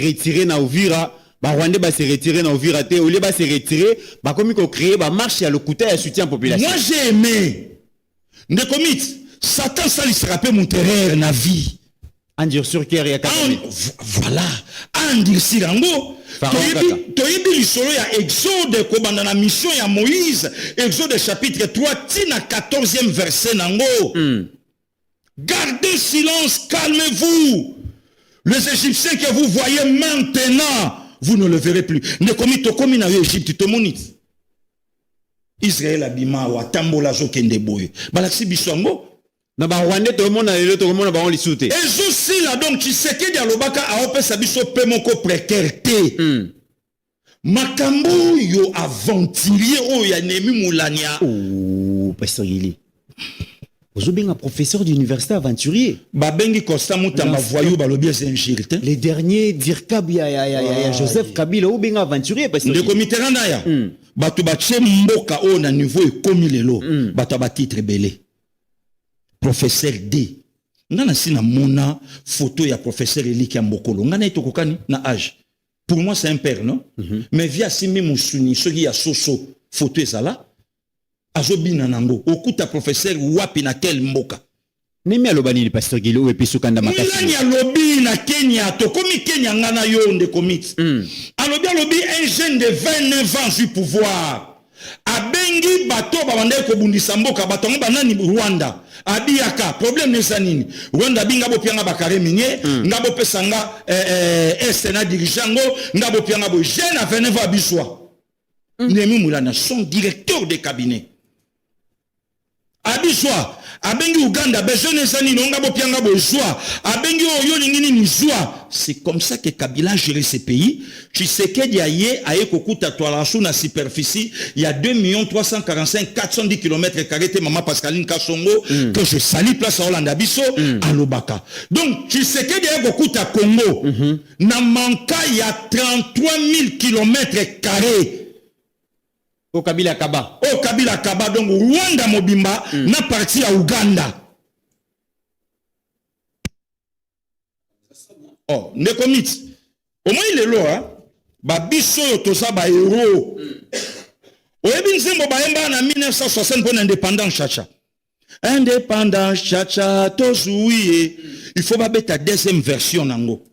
retirer na Uvira, ba Rwandais ba se retirer na Uvira te, au lieu ba se retirer, ba comme ko créer ba marche à le côté à soutien population. Moi j'ai aimé. Ne commit, Satan ça lui sera pas mon terreur na vie. Andir sur cœur ya Kabila. Voilà, Andir Sirango. Toyebi lisolo ya Exode ko banda na mission ya Moïse, Exode chapitre 3 tina 14e verset nango. Gardez silence, calmez-vous. Les Égyptiens que vous voyez maintenant, vous ne le verrez plus. Ne commis to komi na Égypte to monite. Israël abima wa tambola zo kende boye. Balaksi biswango. Na ba Rwandais to mona lelo to mona ba on lisute. Et aussi là donc tu sais que dialobaka a opé sa biso pe moko précarité. Makambo yo aventurier o ya nemi mulania. Oh, pasteur Gili. Vous avez un professeur d'université aventurier. Babengi Costa Moutamba voyou balobi c'est les derniers Dirkab ya Joseph Kabila ou bien aventurier parce que le comité randaya. Batu bache mboka o na niveau ekomi lelo. Batu ba titre belé. Professeur D. Ngana sina mona photo ya professeur Eliki Mbokolo. Ngana itokokani na âge. Pour moi c'est un père non? Mais via Simi Moussuni, ce qui a soso photo ezala. Azobina nango okuta professeur wapi na quel mboka nemi alobani le pasteur Gilo et puis sukanda makasi nani alobi na Kenya to komi Kenya ngana yo nde komit alobi un jeune de 29 ans du pouvoir abengi bato babande ko bundisa mboka bato banani Rwanda abiyaka problème nesa nini Rwanda binga bo pianga bakare minye ngabo pesanga na dirigeango ngabo pianga bo jeune à 29 ans biswa nemi mulana son directeur de cabinet Abiswa, abengi Uganda, besoin sani nonga bopianga bozwa, abengi oyo lingini nizwa. C'est comme ça que Kabila gère ces pays. Tu sais que diaye aye kokuta toalansou na superficie, il y a 2 345 410 km², maman Pascaline Kassongo, que je salue place à Hollande Abisso, à Lobaka. Donc, tu sais que diaye kokuta Congo, na manka il y a 33 000 km². Au Kabila Kaba. Au Kabila Kaba, donc Rwanda Mobimba, na parti à Uganda. Oh, ne commit. Au moins il est là, hein. Babiso yotosa ba héros. Oyebi nzembo ba emba na 1960 pour l'indépendance chacha. Indépendance chacha tozuye. Il faut ba beta deuxième version nango.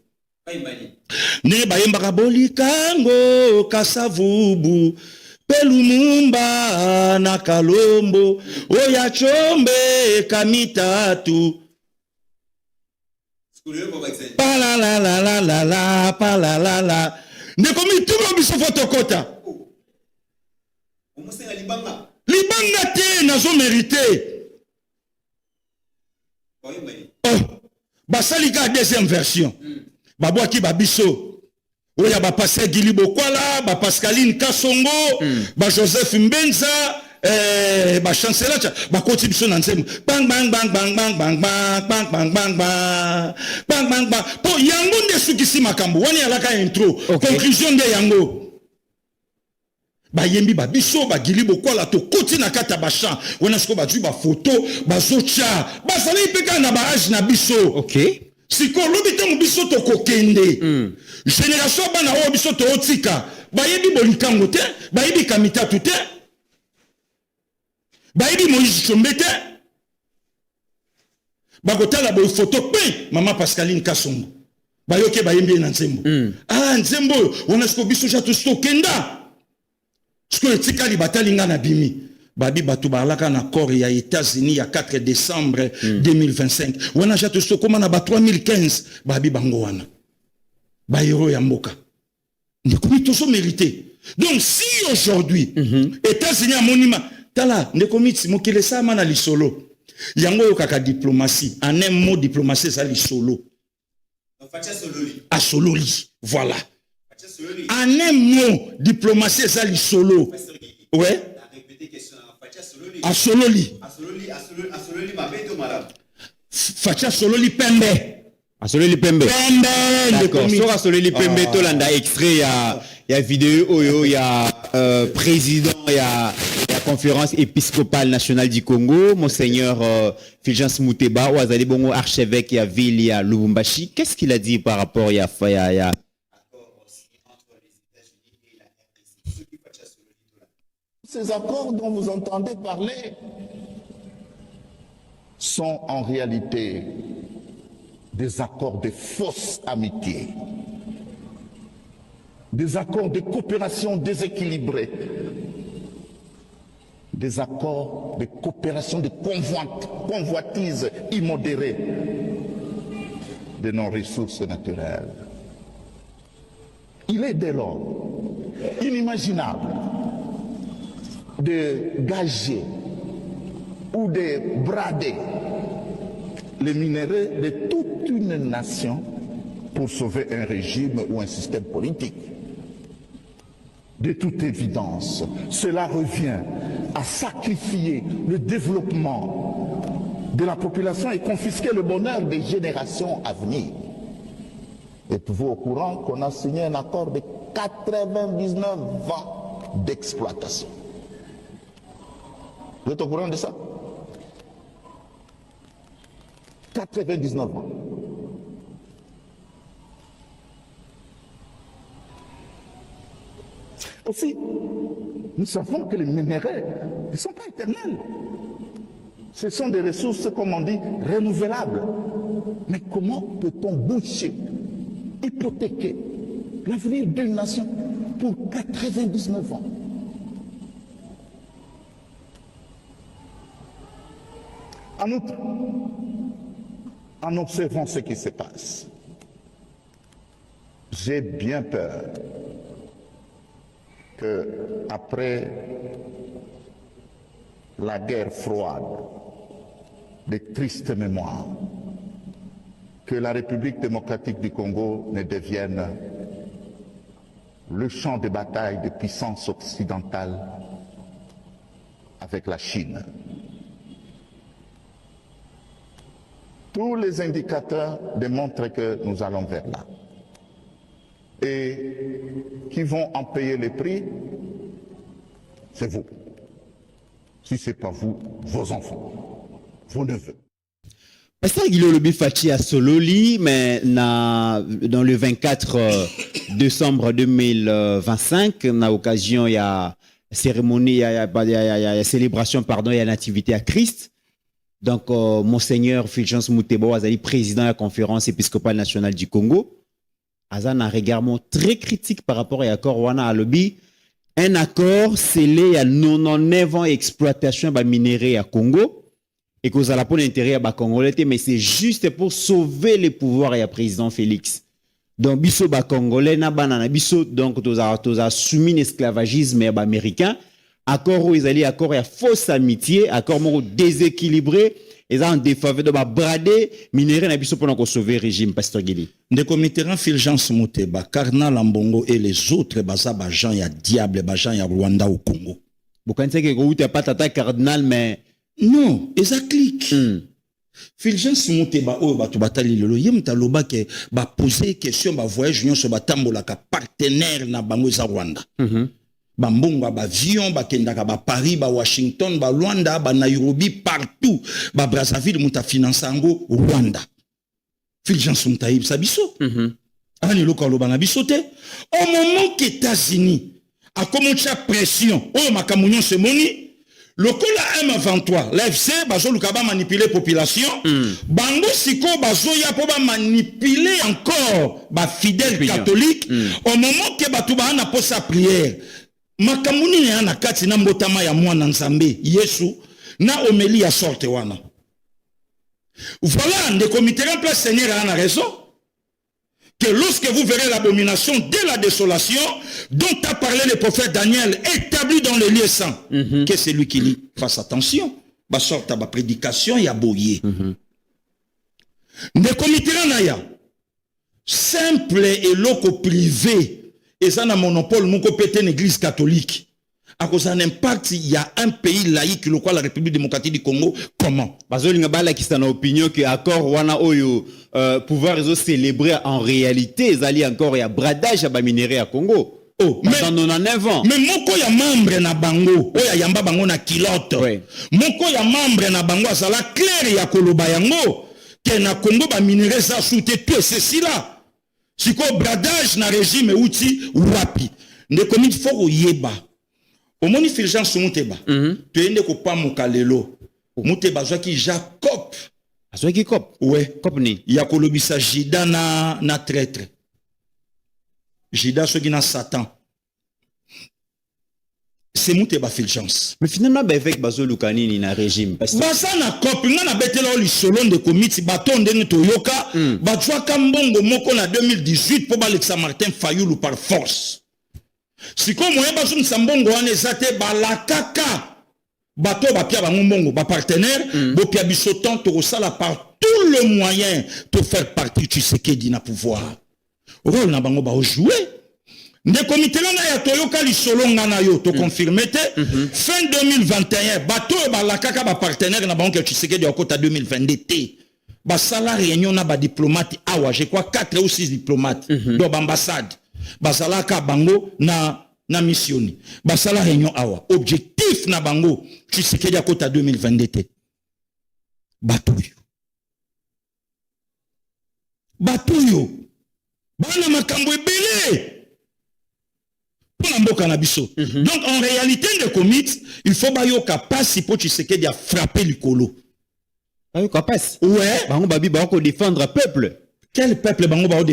Ne ba emba kaboli kango kasavubu. Pelumumba na Kalombo oya chombe kamitatu pala la la la la la pala la la ne komi tumo biso photokota libanga te nazo mérité oh basalika deuxième version babwaki babiso oya ba passer Gili Bokwala, ba Pascaline Kassongo, ba Joseph Mbenza, ba chancelier, ba contribution nzemu. Bang bang bang bang bang bang bang bang bang bang bang bang bang bang. Po yango nde sukisi makambo. Wani alaka intro. Conclusion de yango. Ba yembi ba biso ba Gili Bokwala to koti na kata ba champ. Wana siko ba ju ba photo, ba zocha. Ba sala ipeka na ba age na biso. OK. Si ko lobi tango biso to kokende génération bana o biso to otika bayebi bolikango te bayebi kamita tout te bayebi Moïse Chombe te bakotala boy photo pe maman Pascaline Kassongo bayoke bayembi na nzembo nzembo wana siko biso ja to stokenda siko etika li batalinga na bimi babi batu balaka na corps ya États-Unis ya 4 décembre 2025 wana jato sokoma na ba 3015 babi bango wana ba héros ya mboka ne komi to so mérité. Donc si aujourd'hui États-Unis a monima tala ne komi mokile sama na lisolo yango yo kaka diplomatie en un mot diplomatie ça lisolo a sololi voilà en un mot diplomatie ça lisolo ouais Asololi Facha Sololi Pembe. Asololi Pembe. D'accord. Sur Asololi Pembe, tolanda extrait il y a vidéo oyo il y a président il y a conférence épiscopale nationale du Congo, monseigneur Fulgence Mouteba, ou azali bongo archevêque ya ville ya Lubumbashi. Qu'est-ce qu'il a dit par rapport à Ces accords dont vous entendez parler sont en réalité des accords de fausse amitié, des accords de coopération déséquilibrés, des accords de coopération de convoitise immodérée de nos ressources naturelles. Il est dès lors inimaginable de gager ou de brader les minéraux de toute une nation pour sauver un régime ou un système politique. De toute évidence, cela revient à sacrifier le développement de la population et confisquer le bonheur des générations à venir. Êtes-vous au courant qu'on a signé un accord de 99 ans d'exploitation? Vous êtes au courant de ça? 99 ans. Aussi, nous savons que les minéraux ne sont pas éternels. Ce sont des ressources, comme on dit, renouvelables. Mais comment peut-on boucher, hypothéquer l'avenir d'une nation pour 99 ans? En outre, en observant ce qui se passe, j'ai bien peur que, après la guerre froide, des tristes mémoires, que la République démocratique du Congo ne devienne le champ de bataille de puissance occidentale avec la Chine. Tous les indicateurs démontrent que nous allons vers là. Et qui vont en payer les prix, c'est vous. Si ce n'est pas vous, vos enfants, vos neveux. Pasteur Guillaume Lobi Fachi à Sololi, mais dans le 24 décembre 2025, na occasion, il y a cérémonie, il y a célébration, pardon, il y a nativité à Christ. Donc, Monseigneur Fulgence Moutebo, Azali, président de la conférence épiscopale nationale du Congo, Azan a un regard très critique par rapport à l'accord Wana Alobi. Un accord scellé à 99 ans d'exploitation de minéraux à Congo et que ça a pour l'intérêt à Congolais, mais c'est juste pour sauver les pouvoirs et le président Félix. Donc, biso ba Congolais na banana biso donc toza soumis l'esclavagisme américain. Accord où ils allaient accord à fausse amitié, accord déséquilibré, ils ont en défaveur de brader minéraux na biso pour sauver le régime Pasteur Guili. De committerant Fulgence Mouteba, Cardinal Ambongo et les autres bazaba gens ya diable bazan ya Rwanda au Congo. Vous connaissez que vous n'êtes pas tata cardinal mais non, ils cliquent. Fulgence Mouteba o batu batali lelo yem taloba ke ba poser question ba voyage union so batambola ka partenaire na bango za Rwanda. Bambonga ba avion ba kendaka ba Paris ba Washington ba Luanda ba Nairobi partout ba Brazzaville muta finançango Rwanda. Fulgence Moutaïb Sabiso. Ani loko loba na bisote. Au moment que États-Unis a commencé à pression, oh makamunyon se moni, lokola M23, l'FC bazo lukaba manipuler population, bango siko bazo ya po ba manipuler encore ba fidèles catholiques, au moment que batuba na posa prière. Makamuni ne ana kati na mbotama ya mwana nzambe Yesu na omeli ya sorte wana. Voilà, des comités en place, Seigneur a raison. Que lorsque vous verrez l'abomination de la désolation dont a parlé le prophète Daniel, établi dans les lieux saints, que c'est lui qui lit, fasse attention. Bah sorte à ma prédication, il y a boyé. Des comités en simple et loco privé. Et ça, n'a monopole, mon côté une église catholique. À cause d'un impact, il y a un pays laïque, le quoi la République démocratique du Congo. Comment? Parce que l'ingabala qui s'en a opinion que accord wana oyo pouvoir célébrer en réalité, ils allaient encore y a bradage à minerai à Congo. Oh, mais dans 99 ans. Mais moko ya membre na bango, oya yamba bango na kilote. Moko ya membre na bango azala clair ya koloba yango que na Congo ba minerai ça soute tout ceci là. Siko bradage na régime outil wapi. Ne komit foko yeba. omoni Fulgence Muteba toyende ko pa mokalelo Muteba zwaki Jacob azwaki cop ouais cop ni ya kolobisa Jida na traître Jida soki na Satan c'est Muteba Fulgence mais finalement ba avec bazo lukanini na régime parce que basa na cop nga na betela oli solo de komiti bato ndenge toyoka batwaka mbongo moko na 2018 po Alexa Martin Fayulu par force siko moyen bazo mbongo wana ezate balakaka bato bapia bango mbongo ba partenaire bopia bisotan to sala par tout le moyen pour faire partie du Tshisekedi na pouvoir rôle na bango ba jouer nde comité langa ya toyoka lisolo ngana yo to confirmer te fin 2021 bato balakaka ba partenaire na bango ke Tshisekedi ya kota 2022 te ba sala réunion na ba diplomate awa je crois 4 ou 6 diplomates do ambassade basalaka bango na missioni basala réunion awa objectif na bango Tshisekedi ya kota 2022 te bato yo bana makambo ebele pour la mboka na biso donc en réalité de commit il faut bayoka pasi po Tshisekedi a frapper likolo bayoka pasi ouais bango babi ba ko défendre peuple quel peuple bango ba